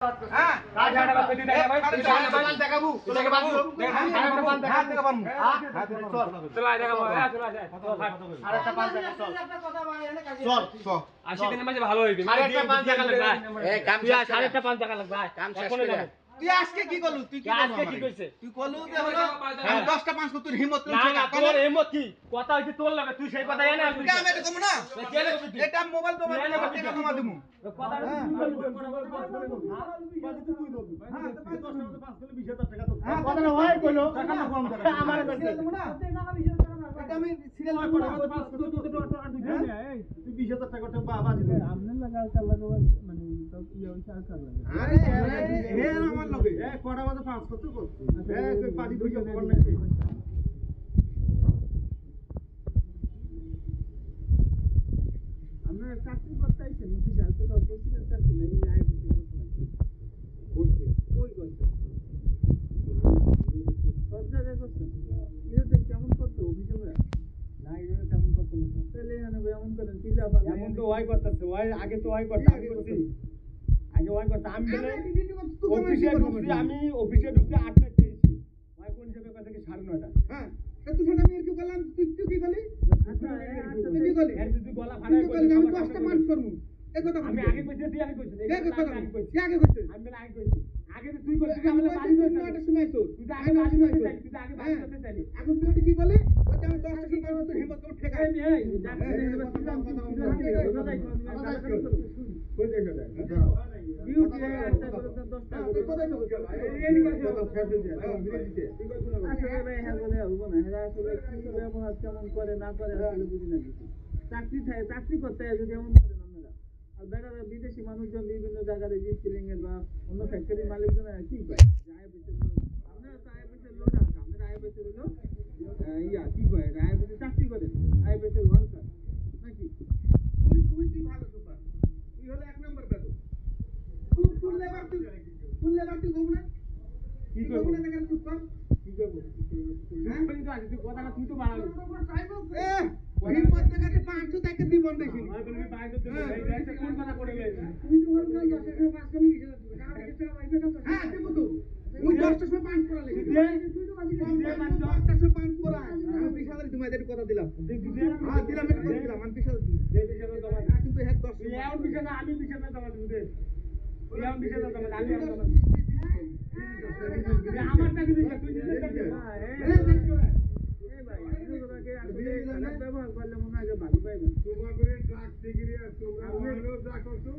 হ্যাঁ কাজ টাকা পেটি টাকা ভাই পান দেখাবো তোকে বাবু আরেকটা পান দেখাতে পারমু চল আয় দেখাবো চল আয় আরেকটা পান দেখা চল চল 80 দিনের মাঝে ভালো হইবে আরেকটা পান দেখা লাগবে এই কাম শেষ আরেকটা পান দেখা লাগবে কাম শেষ করে তুই আজকে কি করলু তুই কি আজকে কি কইছে তুই কলু যে হলো 10টা 5 তোর হিম্মত না না তোর হিম্মত কি কথা হইছে তোর লাগে তুই সেই কথা জানা তুই আমি এটা কম না এটা মোবাইল তো মানে টাকা কমা দিমু কথা কথা না হয় কইলো টাকা না কম করে আমারে কইছে এটা আমি সিরিয়াল করে 5 তুই 20000 টাকা তো বাবা দিবে আমনে লাগা মানে তো কি হইছে আর কার লাগে আরে হে আমার লগে এ কটা বাজে 5 কত করছিস এ তুই পাজি দুইটা কর নাকি আমরা চাকরি করতে আইছি মুখি জালতে তো কইছিলেন চাকরি নাই আয় করতে কই কইছে সব জায়গায় করছে এটা কেমন করতে অভিযোগ না এটা কেমন করতে তাহলে এখানে এমন করেন চিল্লা পালা এমন তো ওয়াই করতেছে ওয়াই আগে তো ওয়াই করতে আগে করছি আগে ওয়াই করতে আমি বলে অফিসে ঢুকছি আমি অফিসে ঢুকছি 8টা 23 ওয়াই কোন জায়গা কথা কি 9:30 হ্যাঁ তা তুই সেটা আমি কি করলাম তুই কি করলি তুই কি করলি এর তুই গলা ফাটাই করলি আমি 10টা পাঁচ করমু এই কথা আমি আগে কইছি তুই আগে কইছিস এই কথা আমি কইছি আগে কইছিস আমি বলে আগে কইছি আগে তুই কইছিস আমি বলে বাড়ি কইছিস 9টা সময়ছো তুই তো আগে বাড়ি কইছিস তুই তো আগে বাড়ি করতে চাইলি এখন তুই কি করলি ওই আমি 10টা সময় তোর হিম্মত করে ঠেকাই এই কই দেখা যায় ডিউটি একটা করে 10টা তুই কোথায় ঢুকে গেল এই নি কথা ফেলে দে আসলে ভাই হ্যাঁ বলে হবো না এরা আসলে কি ব্যবহার কেমন করে না করে আসলে বুঝি না কিছু চাকরি করতে যদি এমন করে আমরা আর বেটারা বিদেশি মানুষজন বিভিন্ন জায়গায় রেজিস্ট্রিং এর বা অন্য ফ্যাক্টরির মালিকজন কি পায় যায় বেঁচে আমরা তো আয় বেঁচে লোড আছে আমরা আয় বেঁচে হলো ইয়া কি কয় আয় বেঁচে চাকরি করে আয় বেঁচে ওয়ার্কার নাকি তুই ভালো সুপার তুই হলো এক নম্বর বেতন তুই লেবার তুই গো না কি করব না দেখেন তুই কম কি করব হ্যাঁ তুই কথাটা তুই তো বাড়ালি এ হিম্মত দেখাতে 500 টাকা দিবন দেখি আর কোন 500 দিবি এই যাইছে কোন কথা করে গেছে তুই তো বলছিস 10 টাকা 5 করে 20000 টাকা আর কিছু পাইবে না তো হ্যাঁ দেব তো তুই 10 টাকা 5 করে লাগি তুই তো বাজি 10 টাকা 5 করে আমি 20000 তোমাদের কথা দিলাম হ্যাঁ দিলাম এটা দিলাম আমি 20000 দে 20000 তোমার কিন্তু হ্যাঁ 10 তুই এমন 200 না আমি 200 তোমার দিব দে তুই এমন 200 তোমার আমি এমন তোমার আমার টাকা দিবি তুই দিবি ব্যবহার করলে মনে হয় ভালো পাইবেন তোমার করে ট্রাক থেকে তোমরা যা করছো